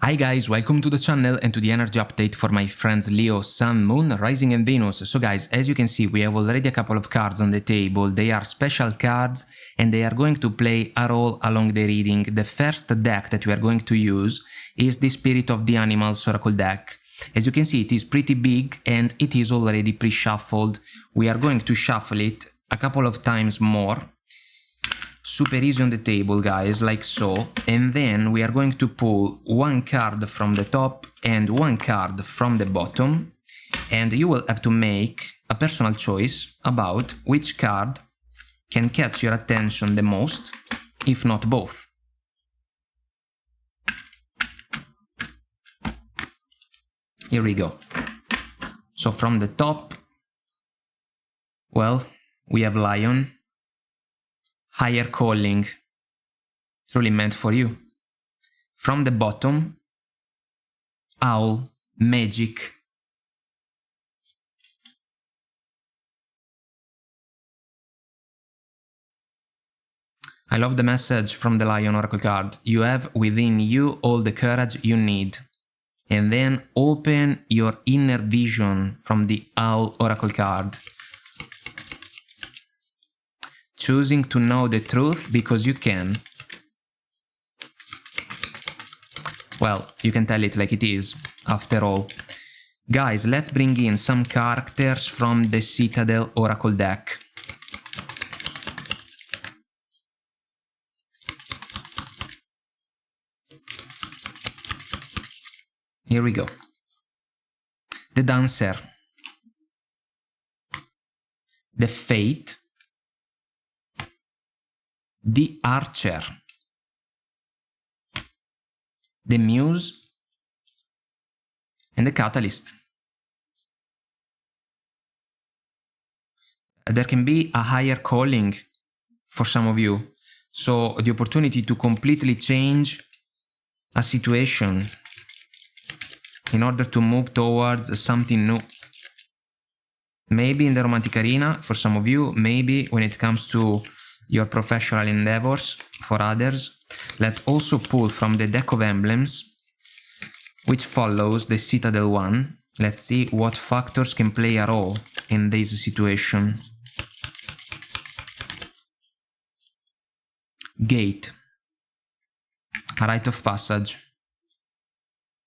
Hi guys, welcome to the channel and to the energy update for my friends Leo, Sun, Moon, Rising and Venus. So guys, as you can see, we have already a couple of cards on the table. They are special cards and they are going to play a role along the reading. The first deck that we are going to use is the Spirit of the Animals Oracle deck. As you can see, it is pretty big and it is already pre-shuffled. We are going to shuffle it a couple of times more. Super easy on the table, guys, like so, and then we are going to pull one card from the top and one card from the bottom, and you will have to make a personal choice about which card can catch your attention the most, if not both. Here we go. So from the top, well, we have Lion. Higher calling, truly meant for you. From the bottom, Owl, magic. I love the message from the Lion Oracle card. You have within you all the courage you need. And then open your inner vision from the Owl Oracle card. Choosing to know the truth because you can. Well, you can tell it like it is, after all. Guys, let's bring in some characters from the Citadel Oracle deck. Here we go. The Dancer. The Fate. The Archer, the Muse, and the Catalyst. There can be a higher calling for some of you, so the opportunity to completely change a situation in order to move towards something new. Maybe in the romantic arena for some of you, maybe when it comes to your professional endeavors for others. Let's also pull from the deck of emblems, which follows the Citadel one. Let's see what factors can play a role in this situation. Gate. A rite of passage.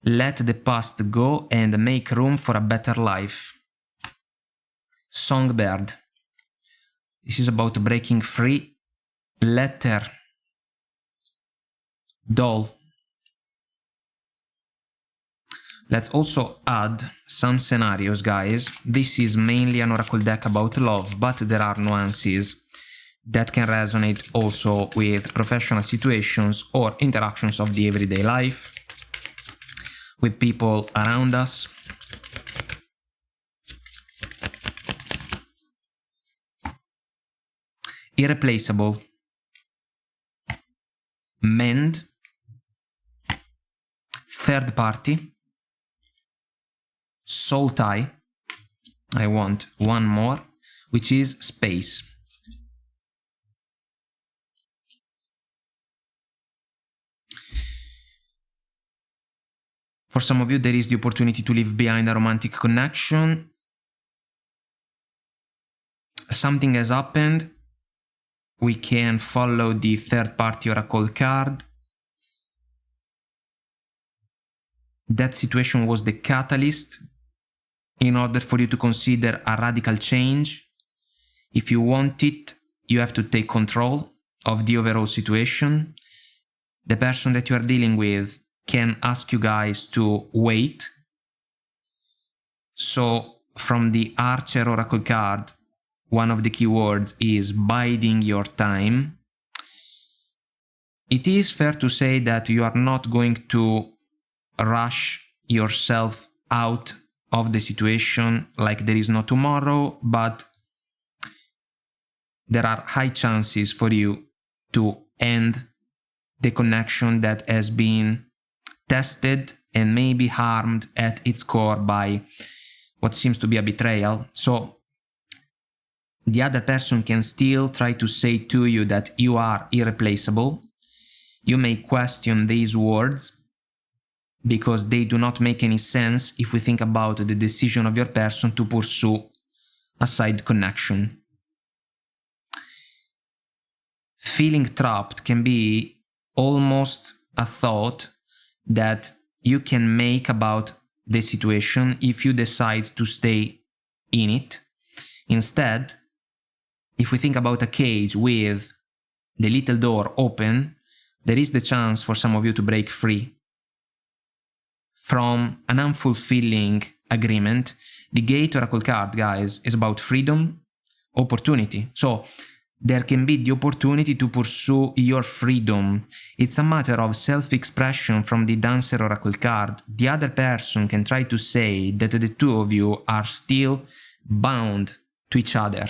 Let the past go and make room for a better life. Songbird. This is about breaking free. Letter. Doll. Let's also add some scenarios, guys. This is mainly an oracle deck about love, but there are nuances that can resonate also with professional situations or interactions of the everyday life with people around us. Irreplaceable. Mend. Third party. Soul tie. I want one more, which is space. For some of you, there is the opportunity to leave behind a romantic connection. Something has happened. We can follow the third party oracle card. That situation was the catalyst in order for you to consider a radical change. If you want it, you have to take control of the overall situation. The person that you are dealing with can ask you guys to wait. So from the Archer oracle card, one of the keywords is biding your time. It is fair to say that you are not going to rush yourself out of the situation like there is no tomorrow, but there are high chances for you to end the connection that has been tested and maybe harmed at its core by what seems to be a betrayal. So the other person can still try to say to you that you are irreplaceable. You may question these words, because they do not make any sense if we think about the decision of your person to pursue a side connection. Feeling trapped can be almost a thought that you can make about the situation if you decide to stay in it. Instead, if we think about a cage with the little door open, there is the chance for some of you to break free from an unfulfilling agreement. The Gate Oracle card, guys, is about freedom, opportunity. So there can be the opportunity to pursue your freedom. It's a matter of self-expression from the Dancer Oracle card. The other person can try to say that the two of you are still bound to each other.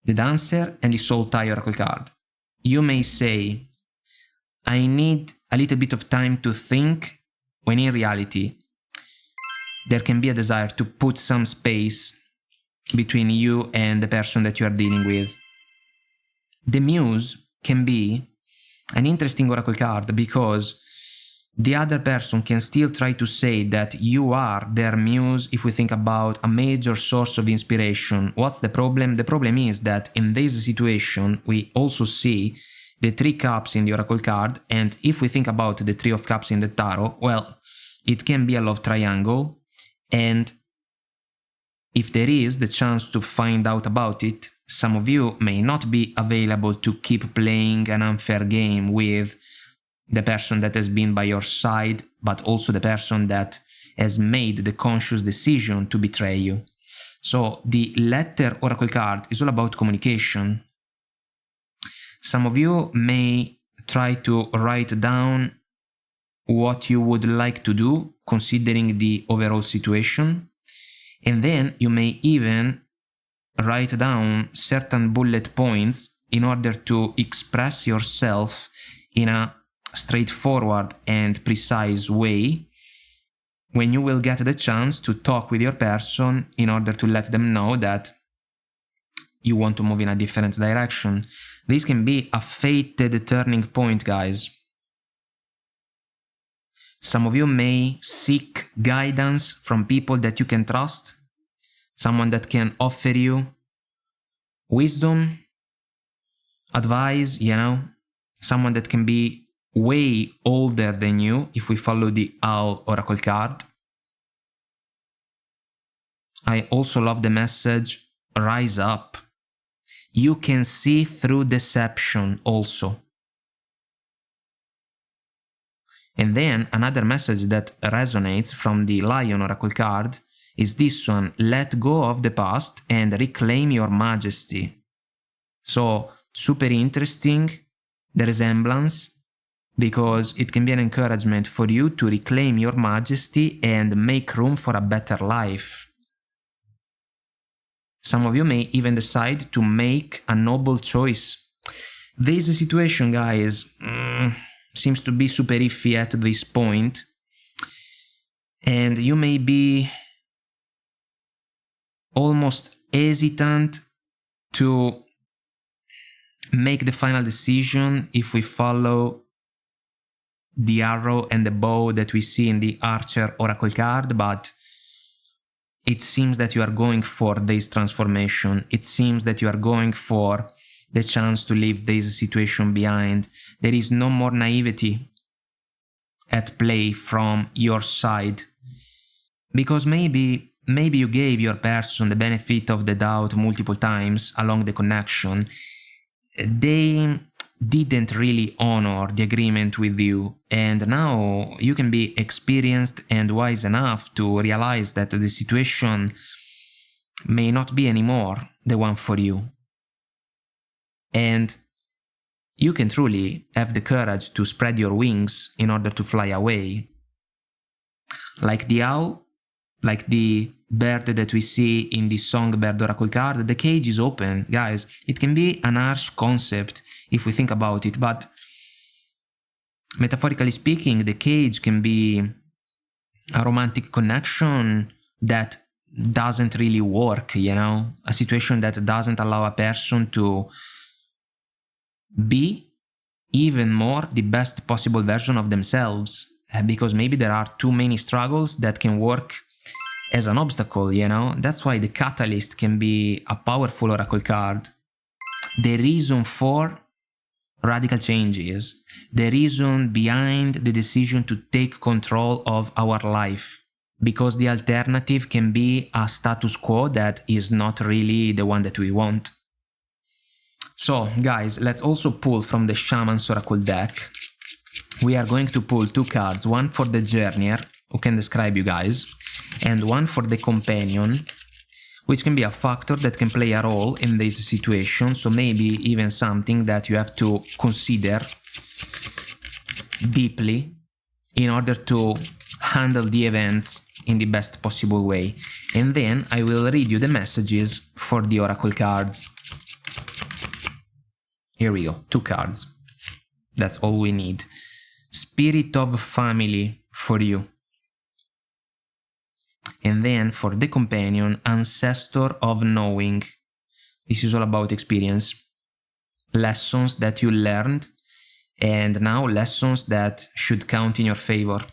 The Dancer and the Soul Tie Oracle card. You may say, I need a little bit of time to think, when in reality, there can be a desire to put some space between you and the person that you are dealing with. The Muse can be an interesting oracle card because the other person can still try to say that you are their muse if we think about a major source of inspiration. What's the problem? The problem is that in this situation we also see the 3 cups in the oracle card, and if we think about the 3 of cups in the tarot, well, it can be a love triangle, and if there is the chance to find out about it, some of you may not be available to keep playing an unfair game with the person that has been by your side, but also the person that has made the conscious decision to betray you. So the Letter Oracle card is all about communication. Some of you may try to write down what you would like to do, considering the overall situation, and then you may even write down certain bullet points in order to express yourself in a straightforward and precise way when you will get the chance to talk with your person in order to let them know that you want to move in a different direction. This can be a fated turning point, guys. Some of you may seek guidance from people that you can trust, someone that can offer you wisdom, advice, someone that can be way older than you if we follow the Owl Oracle card. I also love the message, rise up. You can see through deception also. And then another message that resonates from the Lion Oracle card is this one, let go of the past and reclaim your majesty. So, super interesting, the resemblance, because it can be an encouragement for you to reclaim your majesty and make room for a better life. Some of you may even decide to make a noble choice. This situation, guys, seems to be super iffy at this point, and you may be almost hesitant to make the final decision if we follow the arrow and the bow that we see in the Archer Oracle card, but it seems that you are going for this transformation. It seems that you are going for the chance to leave this situation behind. There is no more naivety at play from your side. Because maybe you gave your person the benefit of the doubt multiple times along the connection. They didn't really honor the agreement with you, and now you can be experienced and wise enough to realize that the situation may not be anymore the one for you. And you can truly have the courage to spread your wings in order to fly away. Like the owl, like the bird that we see in the Songbird Oracle card, the cage is open, guys. It can be an harsh concept if we think about it, but metaphorically speaking, the cage can be a romantic connection that doesn't really work, a situation that doesn't allow a person to be even more the best possible version of themselves. because maybe there are too many struggles that can work as an obstacle, you know? That's why the catalyst can be a powerful oracle card. The reason for radical changes, the reason behind the decision to take control of our life, because the alternative can be a status quo that is not really the one that we want. So guys, let's also pull from the Shaman's Oracle deck. We are going to pull 2 cards, one for the journeyer, who can describe you guys, and one for the companion, which can be a factor that can play a role in this situation, so maybe even something that you have to consider deeply in order to handle the events in the best possible way. And then I will read you the messages for the oracle cards. Here we go, 2 cards. That's all we need. Spirit of family for you. And then for the companion, ancestor of knowing. This is all about experience. Lessons that you learned, and now lessons that should count in your favor.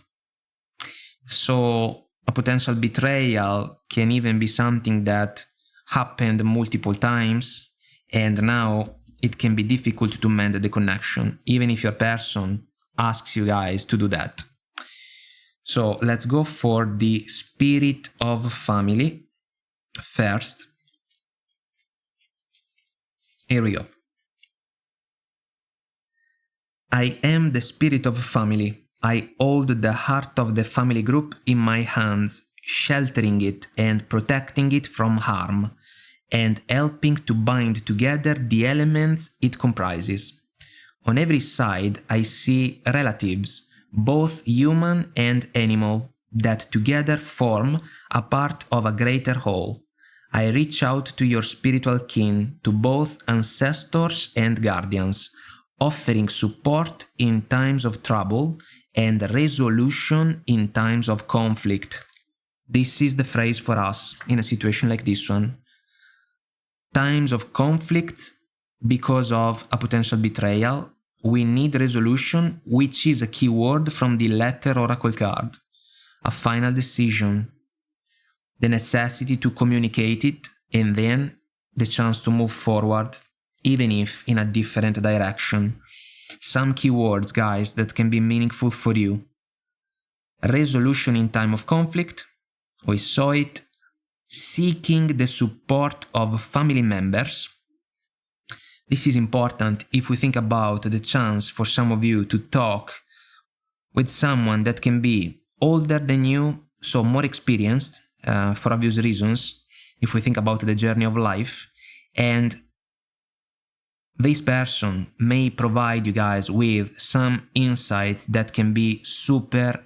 So a potential betrayal can even be something that happened multiple times, and now it can be difficult to mend the connection, even if your person asks you guys to do that. So let's go for the spirit of family first. Here we go. I am the spirit of family. I hold the heart of the family group in my hands, sheltering it and protecting it from harm, and helping to bind together the elements it comprises. On every side, I see relatives, both human and animal, that together form a part of a greater whole. I reach out to your spiritual kin, to both ancestors and guardians, offering support in times of trouble and resolution in times of conflict. This is the phrase for us in a situation like this one. Times of conflict because of a potential betrayal. We need resolution, which is a key word from the letter oracle card. A final decision, the necessity to communicate it, and then the chance to move forward, even if in a different direction. Some key words, guys, that can be meaningful for you. Resolution in time of conflict, we saw it. Seeking the support of family members. This is important if we think about the chance for some of you to talk with someone that can be older than you, so more experienced, for obvious reasons, if we think about the journey of life, and this person may provide you guys with some insights that can be super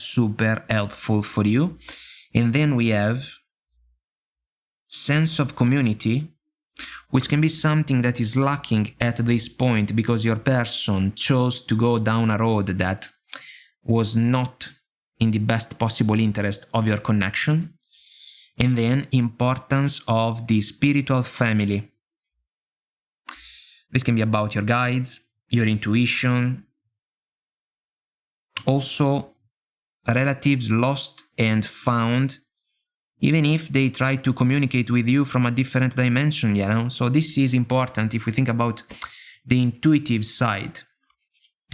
helpful for you. And then we have sense of community, which can be something that is lacking at this point because your person chose to go down a road that was not in the best possible interest of your connection. And then importance of the spiritual family. This can be about your guides, your intuition, also relatives lost and found, even if they try to communicate with you from a different dimension, you know? So this is important if we think about the intuitive side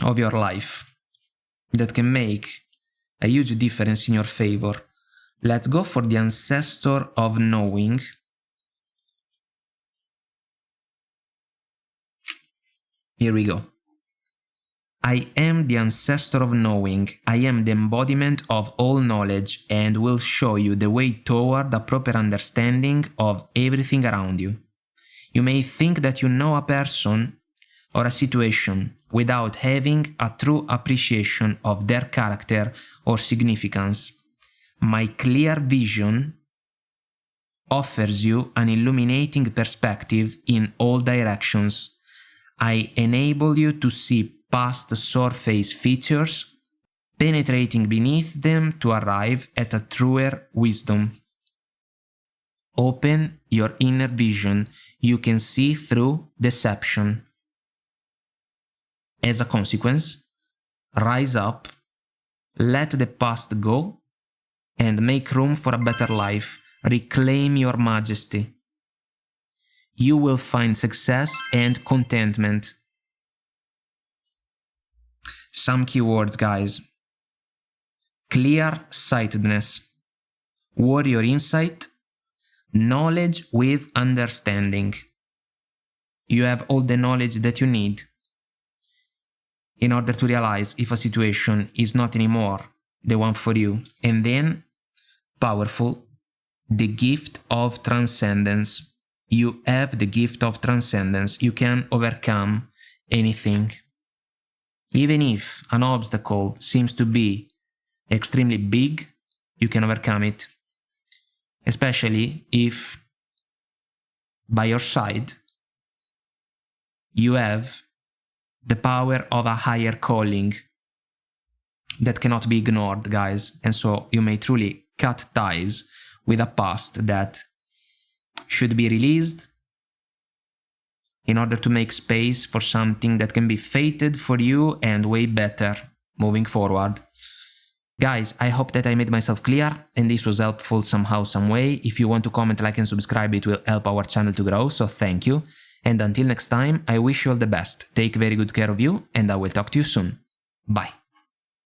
of your life that can make a huge difference in your favor. Let's go for the ancestor of knowing. Here we go. I am the ancestor of knowing. I am the embodiment of all knowledge and will show you the way toward a proper understanding of everything around you. You may think that you know a person or a situation without having a true appreciation of their character or significance. My clear vision offers you an illuminating perspective in all directions. I enable you to see past surface features, penetrating beneath them to arrive at a truer wisdom. Open your inner vision. You can see through deception. As a consequence, rise up Let the past go and make room for a better life. Reclaim your majesty. You will find success and contentment. Some keywords, guys. Clear-sightedness, warrior insight, knowledge with understanding. You have all the knowledge that you need in order to realize if a situation is not anymore the one for you. And then, powerful, the gift of transcendence. You have the gift of transcendence. You can overcome anything. Even if an obstacle seems to be extremely big, you can overcome it. Especially if by your side you have the power of a higher calling that cannot be ignored, guys. And so you may truly cut ties with a past that should be released in order to make space for something that can be fated for you and way better moving forward. Guys, I hope that I made myself clear and this was helpful somehow, some way. If you want to comment, like and subscribe, it will help our channel to grow, so thank you. And until next time, I wish you all the best. Take very good care of you and I will talk to you soon. Bye.